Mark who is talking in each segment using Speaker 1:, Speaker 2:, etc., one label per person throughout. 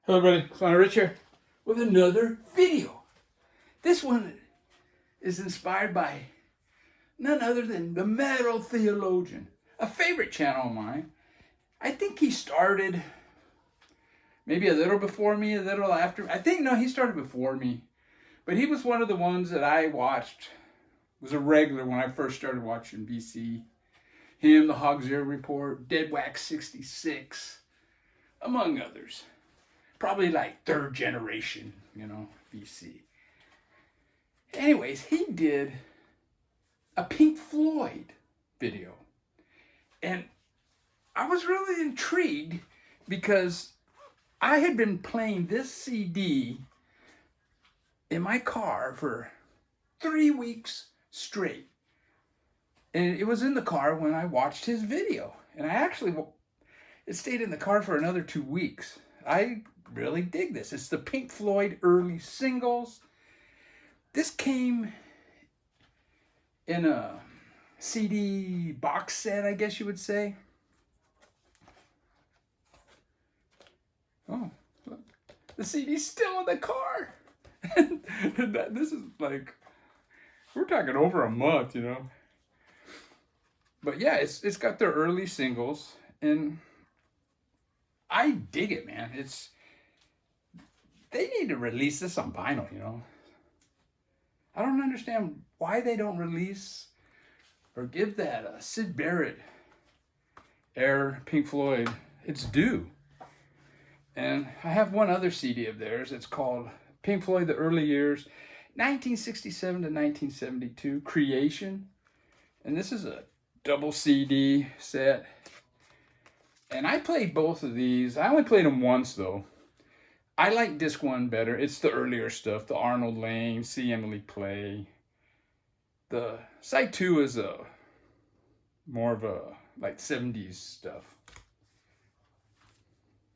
Speaker 1: Hello everybody, it's Rich here with another video. This one is inspired by none other than the Metal Theologian, a favorite channel of mine. I think he started maybe a little before me, a little after. No, he started before me. But he was one of the ones that I watched, was a regular when I first started watching BC. Him, the Hog Zero Report, Dead Wax 66, among others. Probably like third generation, BC. Anyways, he did a Pink Floyd video. And I was really intrigued because I had been playing this CD in my car for 3 weeks straight. And it was in the car when I watched his video. And it stayed in the car for another 2 weeks. I really dig this. It's the Pink Floyd early singles. This came in a CD box set, I guess you would say. Oh, look. The CD's still in the car. This is like, we're talking over a month, But yeah, it's got their early singles, and I dig it, man. They need to release this on vinyl, I don't understand why they don't release or give that Syd Barrett era Pink Floyd its due. And I have one other CD of theirs. It's called Pink Floyd, The Early Years, 1967 to 1972, Creation. And this is a double CD set. And I played both of these. I only played them once, though. I like disc one better. It's the earlier stuff, the Arnold Layne, See Emily Play. The side two is more of a like 70s stuff.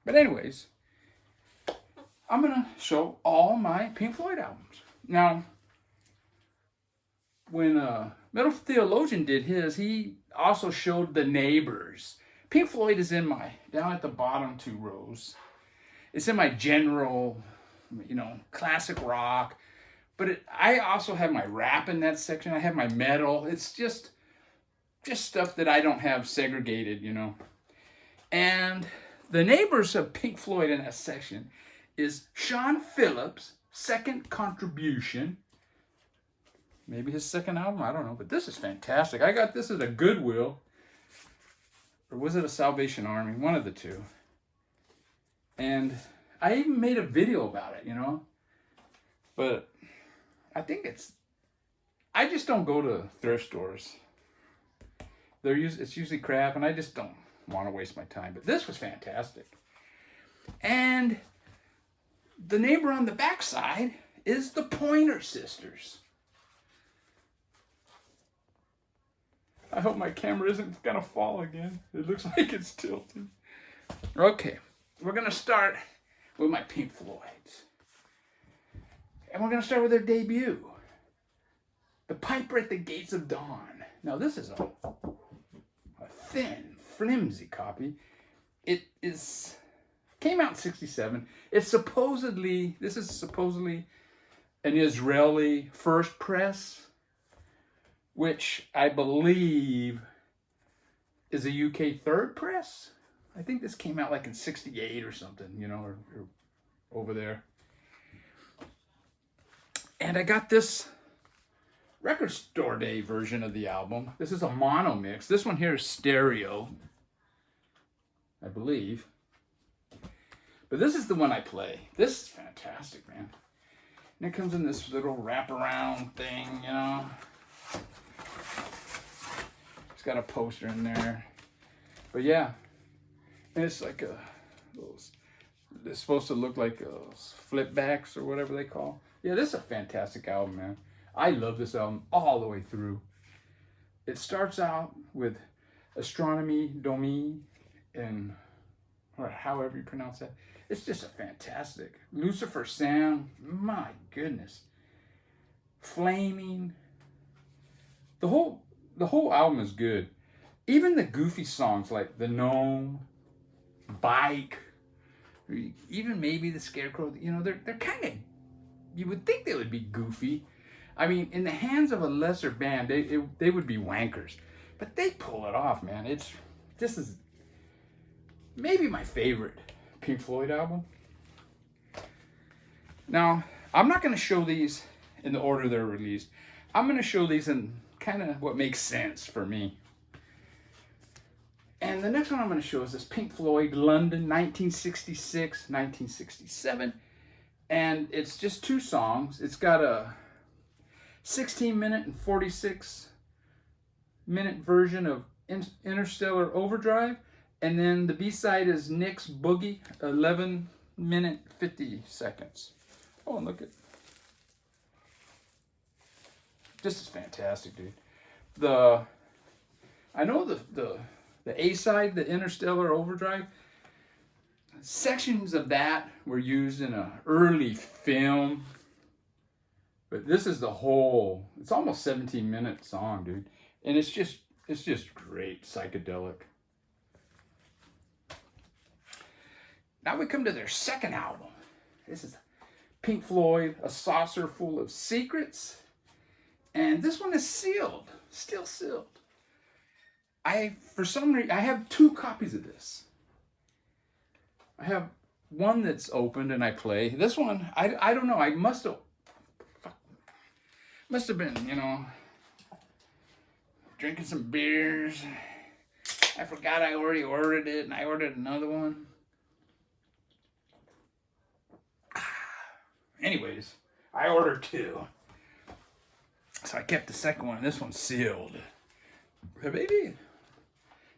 Speaker 1: But anyways, I'm gonna show all my Pink Floyd albums. Now, when Metal Theologian did his, he also showed the Neighbors. Pink Floyd is down at the bottom 2 rows. It's in my general, classic rock. But I also have my rap in that section. I have my metal. It's just stuff that I don't have segregated, And the Neighbors of Pink Floyd in that section is Sean Phillips' second contribution. Maybe his second album, I don't know. But this is fantastic. I got this at a Goodwill. Or was it a Salvation Army? One of the two. And I even made a video about it, But I think I just don't go to thrift stores. It's usually crap, and I just don't want to waste my time. But this was fantastic. And the neighbor on the backside is the Pointer Sisters. I hope my camera isn't going to fall again. It looks like it's tilted. Okay, we're going to start with my Pink Floyds. And we're going to start with their debut, The Piper at the Gates of Dawn. Now, this is a thin, flimsy copy. It came out in 67. This is supposedly an Israeli first press, which I believe is a UK third press. I think this came out like in 68 or something, or over there. And I got this record store day version of the album. This is a mono mix. This one here is stereo, I believe. But this is the one I play. This is fantastic, man. And it comes in this little wraparound thing, It's got a poster in there. But yeah. And it's like it's supposed to look like flip backs or whatever they call. Yeah, this is a fantastic album, man. I love this album all the way through. It starts out with Astronomy Domine, or however you pronounce that. It's just a fantastic. Lucifer Sound, my goodness. Flaming. The whole album is good. Even the goofy songs like The Gnome, Bike, even maybe the Scarecrow. You know, they're kind of, you would think they would be goofy. I mean, in the hands of a lesser band, they would be wankers, but they pull it off, man. This is maybe my favorite Pink Floyd album. Now, I'm not going to show these in the order they're released. I'm going to show these in kind of what makes sense for me. And the next one I'm going to show is this Pink Floyd London 1966, 1967. And it's just 2 songs. It's got a 16-minute and 46-minute version of Interstellar Overdrive. And then the B-side is Nick's Boogie, 11-minute, 50 seconds. Oh, and look at... This is fantastic, dude. I know the A-side, the Interstellar Overdrive, sections of that were used in an early film. But this is the whole, it's almost 17-minute song, dude. And it's just great, psychedelic. Now we come to their second album. This is Pink Floyd, A Saucer Full of Secrets. And this one is sealed, still sealed. For some reason, I have 2 copies of this. I have one that's opened and I play. This one, I don't know, I must have been, you know, drinking some beers. I forgot I already ordered it and I ordered another one. Anyways, I ordered 2. So I kept the second one, and this one's sealed. But maybe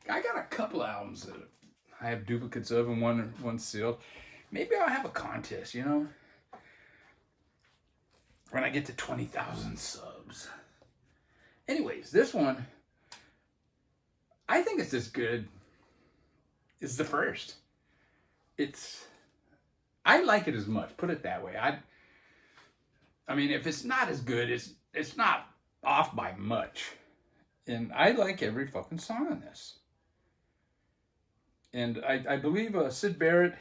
Speaker 1: I got a couple albums that I have duplicates of, and one's sealed. Maybe I'll have a contest, you know, when I get to 20,000 subs. Anyways, this one, I think it's as good as the first. I like it as much, put it that way. I mean, if it's not as good, it's not off by much. And I like every fucking song on this. And I believe Syd Barrett,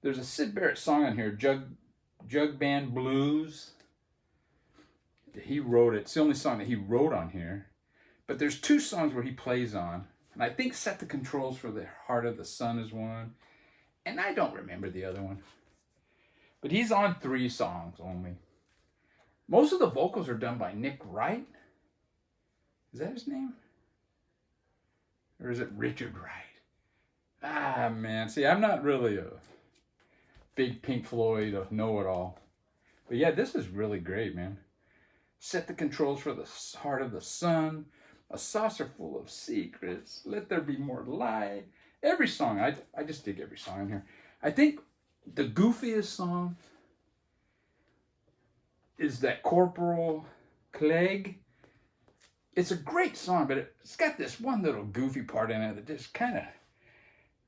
Speaker 1: there's a Syd Barrett song on here, Jug Band Blues. He wrote it. It's the only song that he wrote on here. But there's 2 songs where he plays on. And I think Set the Controls for the Heart of the Sun is one. And I don't remember the other one. But he's on 3 songs only. Most of the vocals are done by Nick Wright. Is that his name? Or is it Richard Wright? Ah, man. See, I'm not really a big Pink Floyd know-it-all. But yeah, this is really great, man. Set the Controls for the Heart of the Sun. A Saucer Full of Secrets. Let There Be More Light. Every song. I just dig every song in here. I think the goofiest song is that Corporal Clegg. It's a great song, but it's got this one little goofy part in it that just kind of...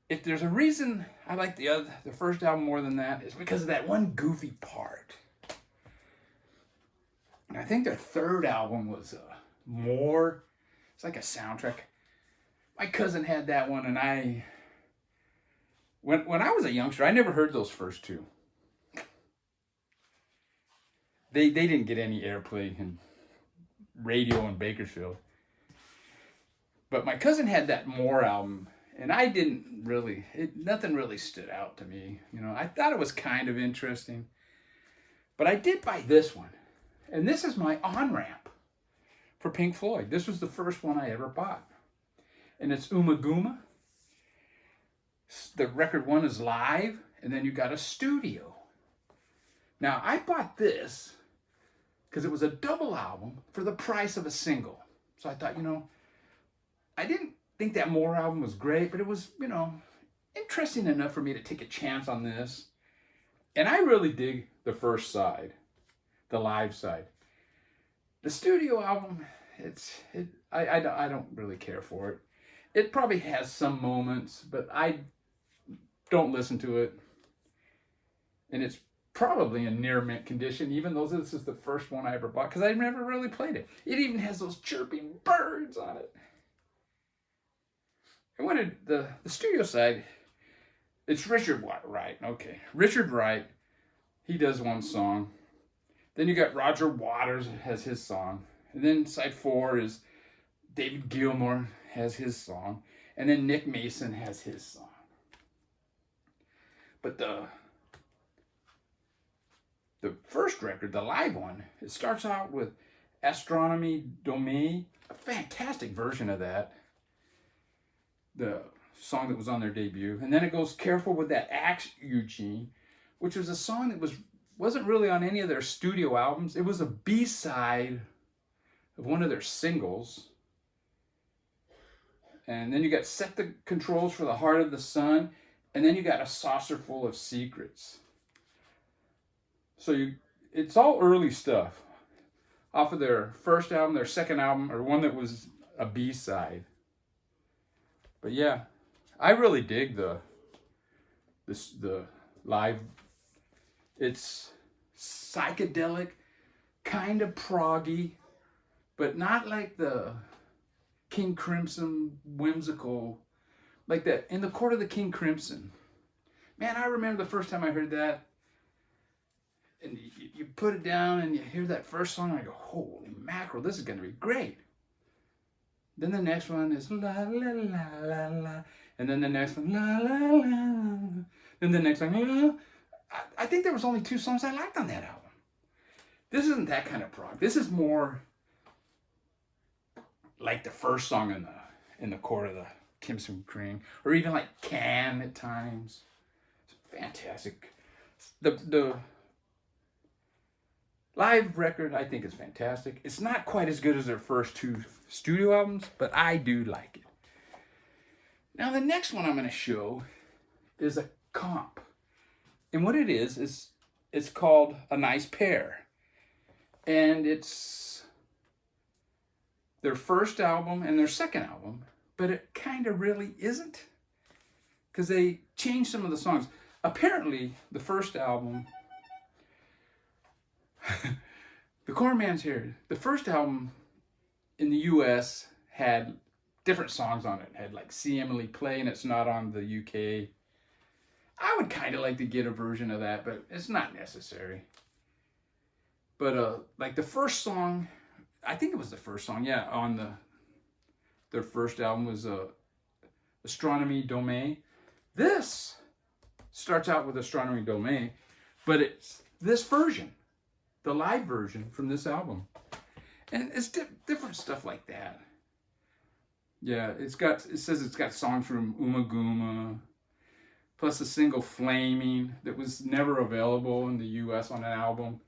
Speaker 1: If there's a reason I like the first album more than that, it's because of that one goofy part. And I think their third album was more... It's like a soundtrack. My cousin had that one, and when I was a youngster, I never heard those first 2. They didn't get any airplay in radio in Bakersfield. But my cousin had that More album, and I didn't really, nothing really stood out to me. You know, I thought it was kind of interesting. But I did buy this one. And this is my on-ramp for Pink Floyd. This was the first one I ever bought. And it's Umaguma. The record 1 is live, and then you got a studio. Now, I bought this because it was a double album for the price of a single. So I thought, you know, I didn't think that More album was great, but it was, you know, interesting enough for me to take a chance on this. And I really dig the first side, the live side. The studio album, I don't really care for it. It probably has some moments, but I don't listen to it. And it's probably in near mint condition, even though this is the first one I ever bought, because I never really played it. It even has those chirping birds on it. I wanted the studio side. it's Richard Wright. Okay, Richard Wright. He does one song. Then you got Roger Waters has his song. And then side 4 is David Gilmour has his song. And then Nick Mason has his song. But the first record, the live one, it starts out with Astronomy Domain, a fantastic version of that. The song that was on their debut. And then it goes Careful with That Axe, Eugene, which was a song that wasn't really on any of their studio albums. It was a B-side of one of their singles. And then you got Set the Controls for the Heart of the Sun. And then you got A Saucer Full of Secrets. So it's all early stuff off of their first album, their second album, or one that was a B-side. But yeah, I really dig the live. It's psychedelic, kind of proggy, but not like the King Crimson whimsical, like that In the Court of the King Crimson. Man, I remember the first time I heard that. And you put it down and you hear that first song and I go, holy mackerel, this is going to be great. Then the next one is la la la la la. And then the next one, la la la. Then the next one, la. I think there was only 2 songs I liked on that album. This isn't that kind of prog. This is more like the first song in the Court of the Crimson King, or even like Can at times. It's fantastic. The live record, I think, is fantastic. It's not quite as good as their first 2 studio albums, but I do like it. Now, the next one I'm going to show is a comp. And what it is it's called A Nice Pair. And it's their first album and their second album, but it kind of really isn't, because they changed some of the songs. Apparently, the first album, the Corn Man's here. The first album in the U.S. had different songs on it. It had like See Emily Play, and it's not on the UK. I would kind of like to get a version of that, but it's not necessary. But like the first song, I think it was the first song, yeah, on their first album was Astronomy Domain. This starts out with Astronomy Domain, but it's this version, the live version from this album. And it's different stuff like that. Yeah, it says it's got songs from Uma Guma, plus a single Flaming that was never available in the US on an album,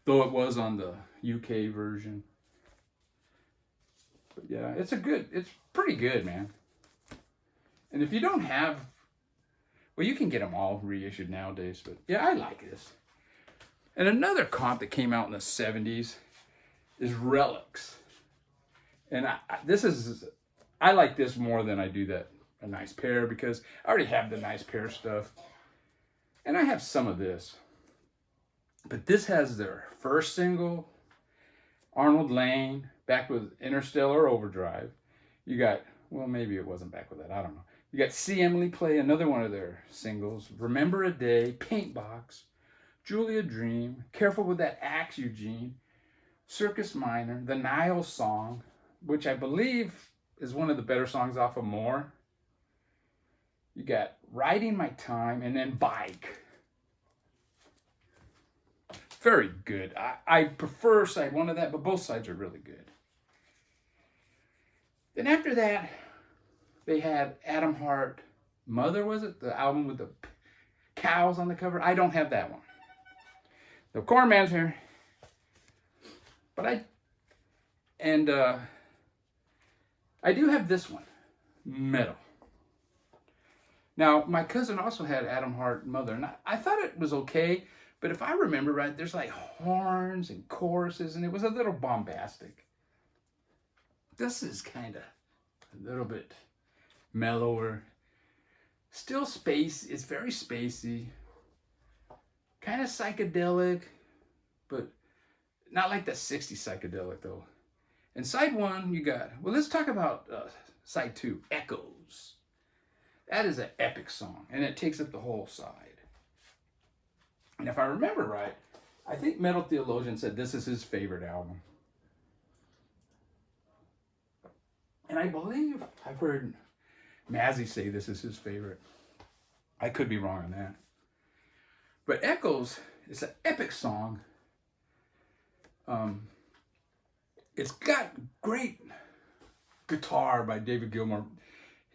Speaker 1: though it was on the UK version. But yeah, it's pretty good, man. And if you don't have, well, you can get them all reissued nowadays, but yeah, I like this. And another comp that came out in the 70s is Relics. And I like this more than I do that A Nice Pair, because I already have the Nice Pair stuff. And I have some of this. But this has their first single, Arnold Lane, back with Interstellar Overdrive. You got, well, maybe it wasn't back with that, I don't know. You got See Emily Play, another one of their singles, Remember a Day, Paint Box, Julia Dream, Careful with That Axe, Eugene, Circus Minor, The Nile Song, which I believe is one of the better songs off of More. You got Riding My Time, and then Bike. Very good. I prefer side 1 of that, but both sides are really good. Then after that, they had Adam Hart, Mother, was it? The album with the cows on the cover. I don't have that one. The Corn Man's here. But I do have this one, Metal. Now, my cousin also had Adam Hart, Mother, and I thought it was okay, but if I remember right, there's like horns and choruses, and it was a little bombastic. This is kind of a little bit mellower. Still it's very spacey. Kind of psychedelic, but not like the 60s psychedelic, though. And side 1, you got, well, let's talk about side 2, Echoes. That is an epic song, and it takes up the whole side. And if I remember right, I think Metal Theologian said this is his favorite album. And I believe I've heard Mazzy say this is his favorite. I could be wrong on that. But Echoes is an epic song. It's got great guitar by David Gilmour.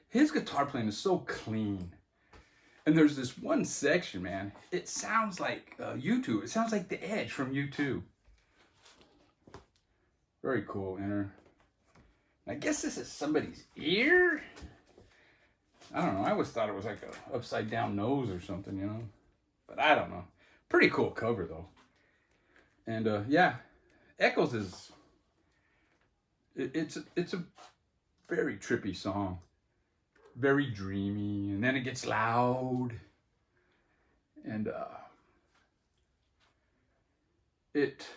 Speaker 1: His guitar playing is so clean. And there's this one section, man. It sounds like U2. It sounds like The Edge from U2. Very cool. Enter. I guess this is somebody's ear. I don't know. I always thought it was like a upside down nose or something, you know. But I don't know. Pretty cool cover though. And yeah, Echoes is. It's a very trippy song. Very dreamy, and then it gets loud, and it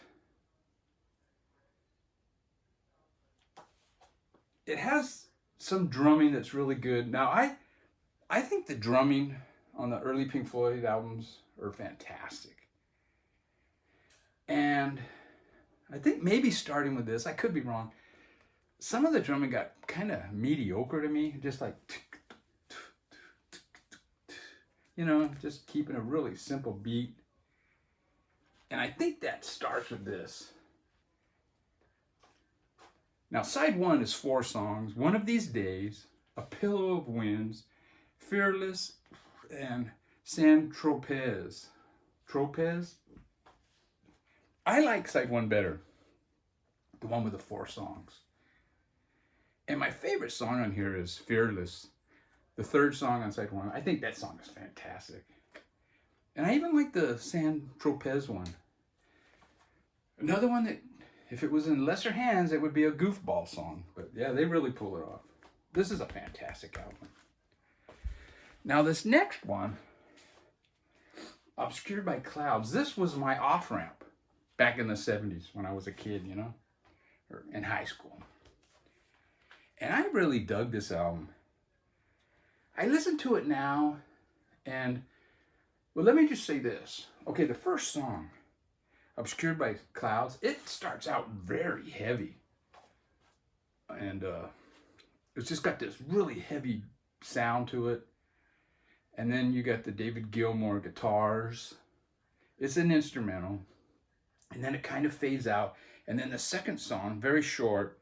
Speaker 1: has some drumming that's really good. Now I think the drumming on the early Pink Floyd albums are fantastic, and I think maybe starting with this, I could be wrong, some of the drumming got kind of mediocre to me, just like, you know, just keeping a really simple beat. And I think that starts with this. Now, side one is 4 songs. One of These Days, A Pillow of Winds, Fearless, and San Tropez. Tropez? I like side one better. The one with the 4 songs. And my favorite song on here is Fearless, the 3rd song on side 1. I think that song is fantastic. And I even like the San Tropez one. Another one that, if it was in lesser hands, it would be a goofball song. But yeah, they really pull it off. This is a fantastic album. Now this next one, Obscured by Clouds, this was my off-ramp back in the 70s when I was a kid, you know, or in high school. And I really dug this album. I listen to it now, and, well, let me just say this. Okay, the first song, Obscured by Clouds, it starts out very heavy. And it's just got this really heavy sound to it. And then you got the David Gilmour guitars. It's an instrumental. And then it kind of fades out. And then the second song, very short,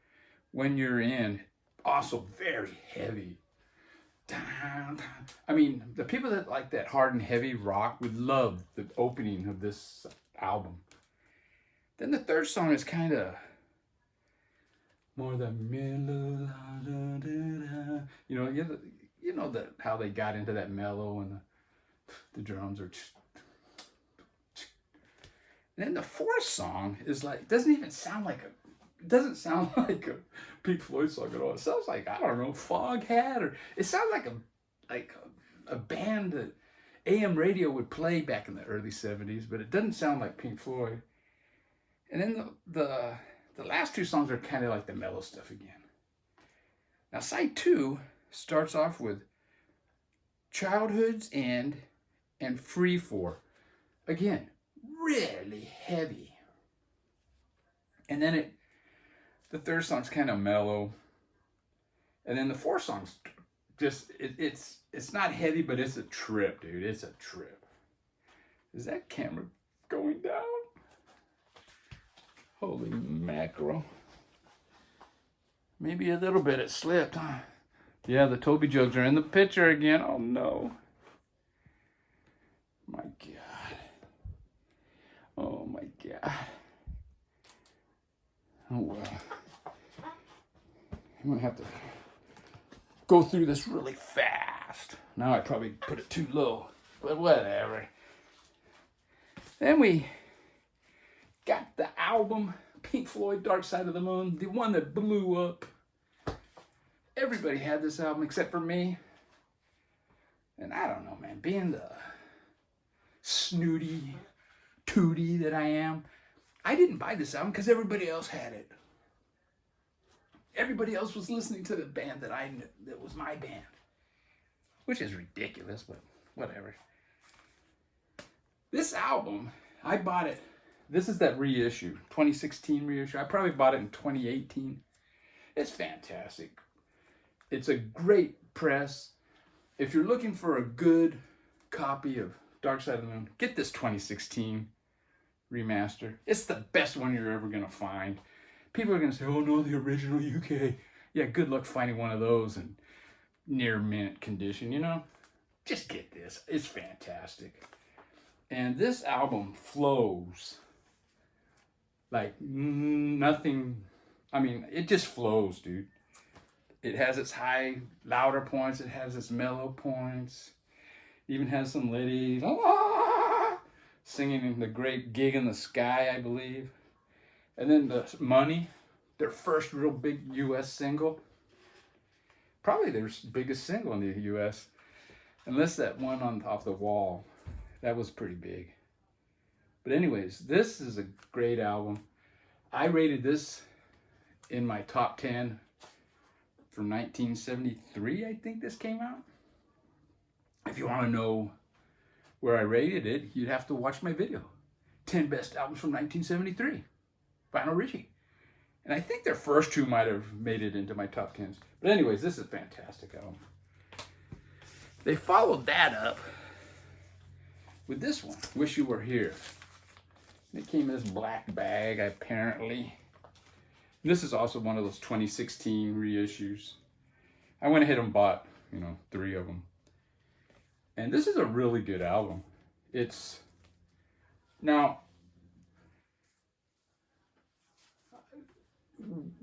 Speaker 1: When You're In, also very heavy. I mean, the people that like that hard and heavy rock would love the opening of this album. Then the third song is kind of more the mellow, you know that how they got into that mellow, and the drums are. And then the fourth song is like, doesn't even sound like it doesn't sound like a Pink Floyd song at all. It sounds like, I don't know, Foghat, or it sounds like a band that AM radio would play back in the early 70s, but it doesn't sound like Pink Floyd. And then the last 2 songs are kind of like the mellow stuff again. Now side 2 starts off with Childhood's End and Free For. Again, really heavy. And then the third song's kind of mellow. And then the fourth song's just, it's not heavy, but it's a trip, dude. It's a trip. Is that camera going down? Holy mackerel. Maybe a little bit it slipped, huh? Yeah, the Toby jugs are in the picture again. Oh no. My God. Oh my God. Oh well. I'm gonna have to go through this really fast. Now I probably put it too low, but whatever. Then we got the album Pink Floyd Dark Side of the Moon, the one that blew up. Everybody had this album except for me. And I don't know, man, being the snooty tootie that I am, I didn't buy this album because everybody else had it. Everybody else was listening to the band that I knew, that was my band. which is ridiculous, but whatever. This album, I bought it. This is that reissue, 2016 reissue. I probably bought it in 2018. It's fantastic. It's a great press. If you're looking for a good copy of Dark Side of the Moon, get this 2016 remaster. It's the best one you're ever going to find. People are going to say, oh no, the original UK. Yeah, good luck finding one of those in near mint condition, you know? Just get this. It's fantastic. And this album flows like nothing. I mean, it just flows, dude. It has its high, louder points. It has its mellow points. It even has some ladies singing in the Great Gig in the Sky, I believe. And then the Money, their first real big U.S. single. Probably their biggest single in the U.S. Unless that one on Off the Wall. That was pretty big. But anyways, this is a great album. I rated this in my top 10 from 1973, I think this came out. If you want to know where I rated it, you'd have to watch my video. 10 best albums from 1973. Vinyl Richie. And I think their first two might have made it into my top 10s. But anyways, this is a fantastic album. They followed that up with this one, Wish You Were Here. It came in this black bag, apparently. This is also one of those 2016 reissues. I went ahead and bought, 3 of them. And this is a really good album. It's, now,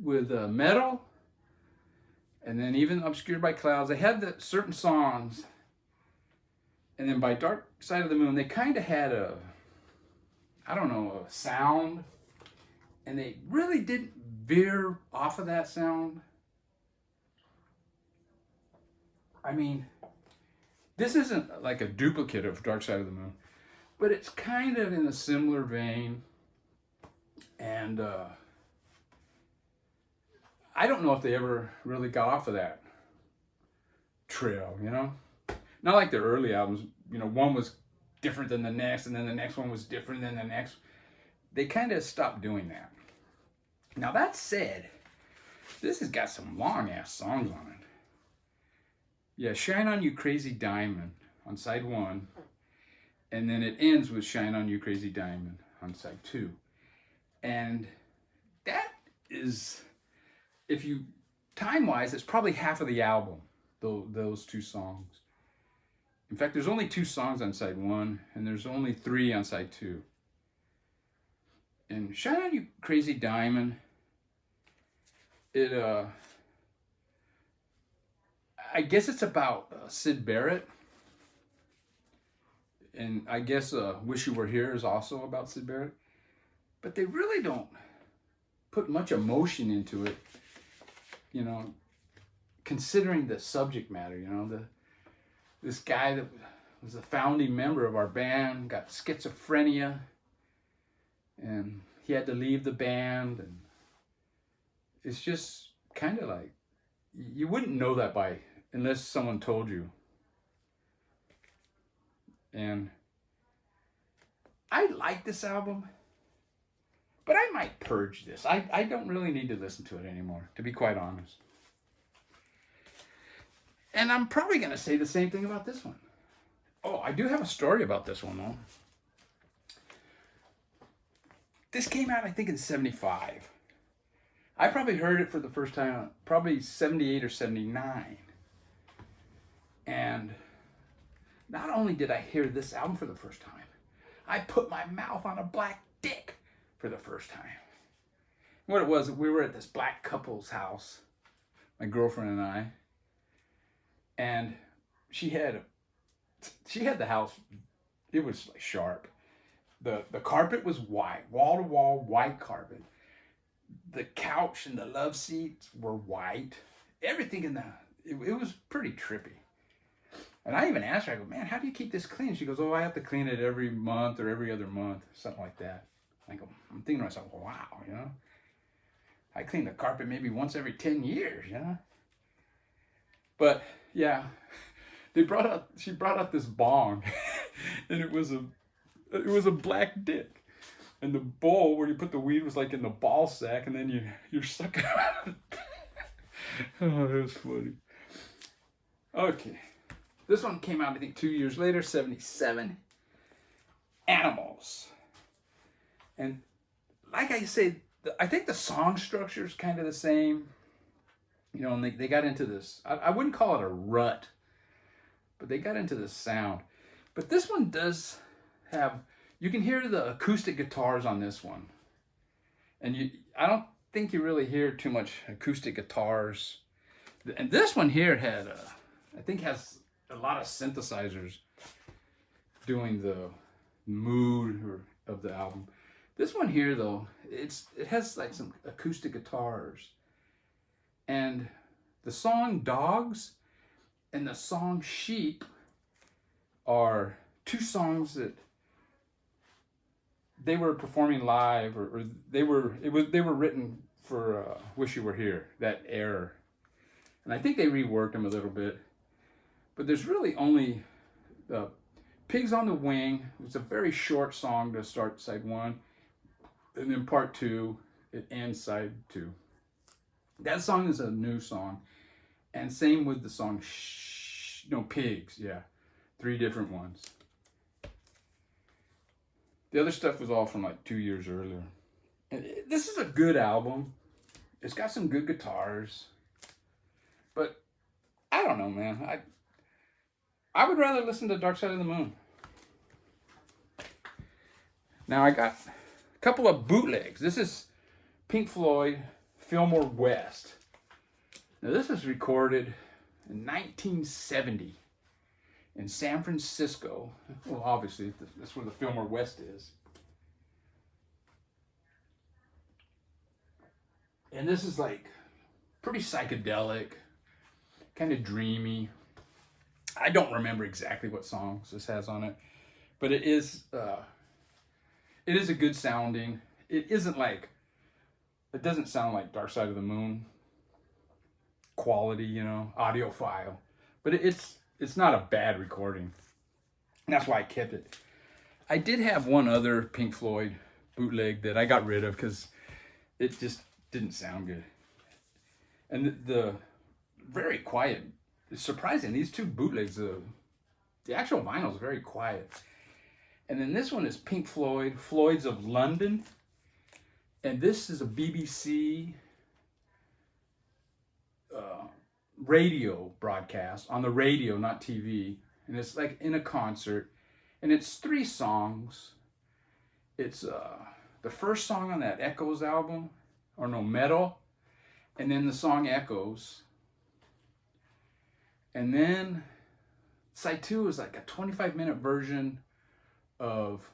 Speaker 1: with metal, and then even Obscured by Clouds, they had the certain songs, and then by Dark Side of the Moon, they kind of had a sound, and they really didn't veer off of that sound. I mean, this isn't like a duplicate of Dark Side of the Moon, but it's kind of in a similar vein, and I don't know if they ever really got off of that trail, Not like their early albums, one was different than the next, and then the next one was different than the next. They kind of stopped doing that. Now that said, this has got some long-ass songs on it. Yeah, Shine On You Crazy Diamond on side 1, and then it ends with Shine On You Crazy Diamond on side 2. And that is, if you, time-wise, it's probably half of the album, those 2 songs. In fact, there's only 2 songs on side 1, and there's only 3 on side 2. And Shine On You Crazy Diamond, I guess it's about Syd Barrett. And I guess Wish You Were Here is also about Syd Barrett. But they really don't put much emotion into it, considering the subject matter, this guy that was a founding member of our band got schizophrenia, and he had to leave the band, and it's just kind of like, you wouldn't know that unless someone told you. And I like this album, but I might purge this. I don't really need to listen to it anymore, to be quite honest. And I'm probably going to say the same thing about this one. Oh, I do have a story about this one, though. This came out, I think, in 75. I probably heard it for the first time, probably 78 or 79. And not only did I hear this album for the first time, I put my mouth on a black dick for the first time. What it was, we were at this black couple's house, my girlfriend and I, and she had the house, it was like sharp. The carpet was white, wall-to-wall white carpet. The couch and the love seats were white. Everything it was pretty trippy. And I even asked her, I go, man, how do you keep this clean? She goes, oh, I have to clean it every month or every other month, something like that. I'm thinking to myself, wow, I clean the carpet maybe once every 10 years, But yeah, She brought out this bong, and it was a black dick, and the bowl where you put the weed was like in the ball sack, and then you're sucking out. Oh, that was funny. Okay, this one came out I think 2 years later, 1977. Animals, and like I said, I think the song structure is kind of the same. You know, and they got into this, I wouldn't call it a rut, but they got into this sound. But this one does have, you can hear the acoustic guitars on this one. And I don't think you really hear too much acoustic guitars. And this one here had, I think has a lot of synthesizers doing the mood of the album. This one here though, it has like some acoustic guitars. And the song Dogs and the song Sheep are two songs that they were performing live, or they were written for Wish You Were Here, that era. And I think they reworked them a little bit. But there's really only Pigs on the Wing. It's a very short song to start side one. And then part two, it ends side two. That song is a new song. And same with the song Pigs, yeah. 3 different ones. The other stuff was all from like 2 years earlier. And this is a good album. It's got some good guitars. But I don't know, man. I would rather listen to Dark Side of the Moon. Now I got a couple of bootlegs. This is Pink Floyd, Fillmore West. Now this was recorded in 1970 in San Francisco. Well, obviously that's where the Fillmore West is. And this is like pretty psychedelic, kind of dreamy. I don't remember exactly what songs this has on it, but it is a good sounding. It doesn't sound like Dark Side of the Moon quality, audiophile, but it's not a bad recording. And that's why I kept it. I did have one other Pink Floyd bootleg that I got rid of because it just didn't sound good. And the very quiet. It's surprising. These 2 bootlegs, the actual vinyl is very quiet. And then this one is Pink Floyd, Floyds of London. And this is a BBC radio broadcast, on the radio, not TV. And it's like in a concert. And it's 3 songs. It's the first song on that Echoes album, or no, Metal. And then the song Echoes. And then side 2 is like a 25-minute version of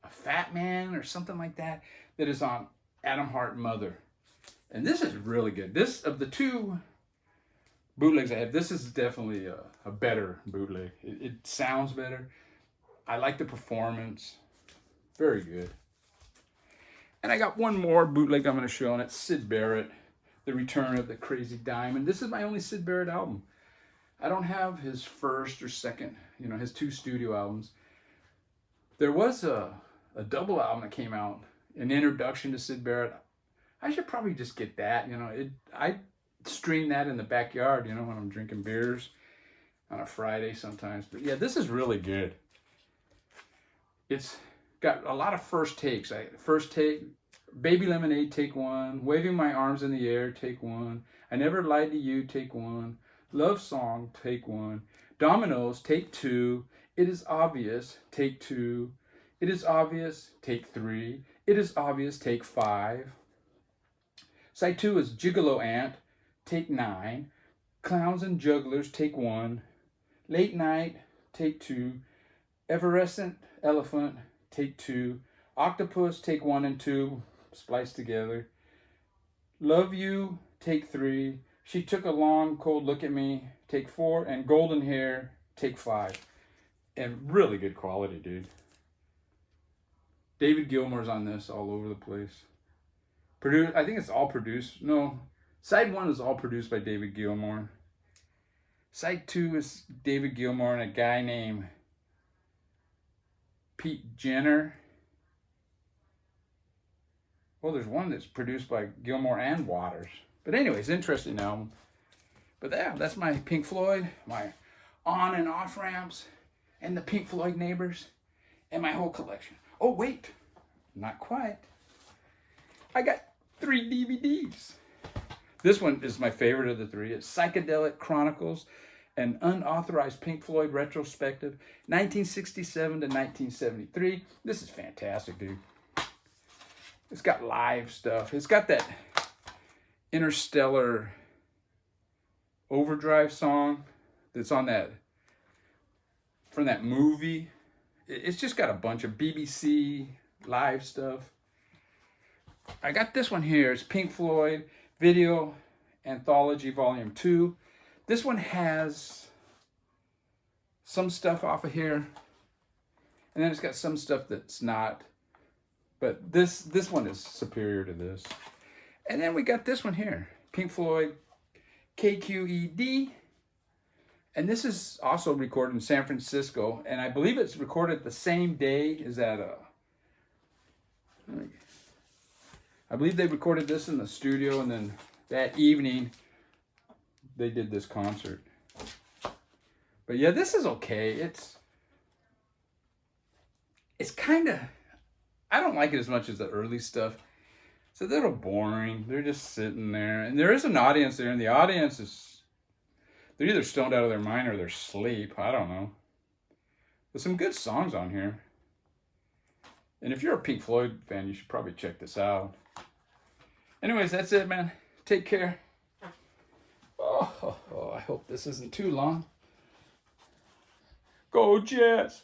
Speaker 1: a Fat Man or something like that is on Adam Hart Mother. And this is really good. This, of the 2 bootlegs I have, this is definitely a better bootleg. It sounds better. I like the performance. Very good. And I got one more bootleg I'm going to show, and it's Syd Barrett, The Return of the Crazy Diamond. This is my only Syd Barrett album. I don't have his first or second, his 2 studio albums. There was a double album that came out, an introduction to Syd Barrett. I should probably just get that, I stream that in the backyard, when I'm drinking beers on a Friday sometimes. But yeah, this is really good. It's got a lot of first takes. First take, Baby Lemonade, take 1. Waving My Arms in the Air, take 1. I Never Lied to You, take 1. Love Song, take 1. Dominoes, take 2. It Is Obvious, take 2. It Is Obvious, take 3. It Is Obvious, take 5. Side 2 is Gigolo Ant, take 9. Clowns and Jugglers, take 1. Late Night, take 2. Evanescent Elephant, take 2. Octopus, take 1 and 2, spliced together. Love You, take 3. She Took a Long Cold Look at Me, take 4. And Golden Hair, take 5. And really good quality, dude. David Gilmour's on this all over the place. I think it's all produced. No, side 1 is all produced by David Gilmour. Side 2 is David Gilmour and a guy named Pete Jenner. Well, there's one that's produced by Gilmour and Waters. But anyways, interesting album. But yeah, that's my Pink Floyd, my on and off ramps, and the Pink Floyd neighbors, and my whole collection. Oh, wait, not quite. I got 3 DVDs. This one is my favorite of the 3. It's Psychedelic Chronicles, an unauthorized Pink Floyd retrospective, 1967 to 1973. This is fantastic, dude. It's got live stuff. It's got that Interstellar Overdrive song that's on that, from that movie. It's just got a bunch of BBC live stuff. I got this one here. It's Pink Floyd Video Anthology Volume 2. This one has some stuff off of here, and then it's got some stuff that's not. But this one is superior to this. And then we got this one here, Pink Floyd KQED. And this is also recorded in San Francisco. And I believe it's recorded the same day as that. I believe they recorded this in the studio, and then that evening they did this concert. But yeah, this is okay. It's kind of, I don't like it as much as the early stuff. It's a little boring. They're just sitting there. And there is an audience there, and the audience is, they're either stoned out of their mind or they're asleep. I don't know. There's some good songs on here. And if you're a Pink Floyd fan, you should probably check this out. Anyways, that's it, man. Take care. Oh, I hope this isn't too long. Go Jets!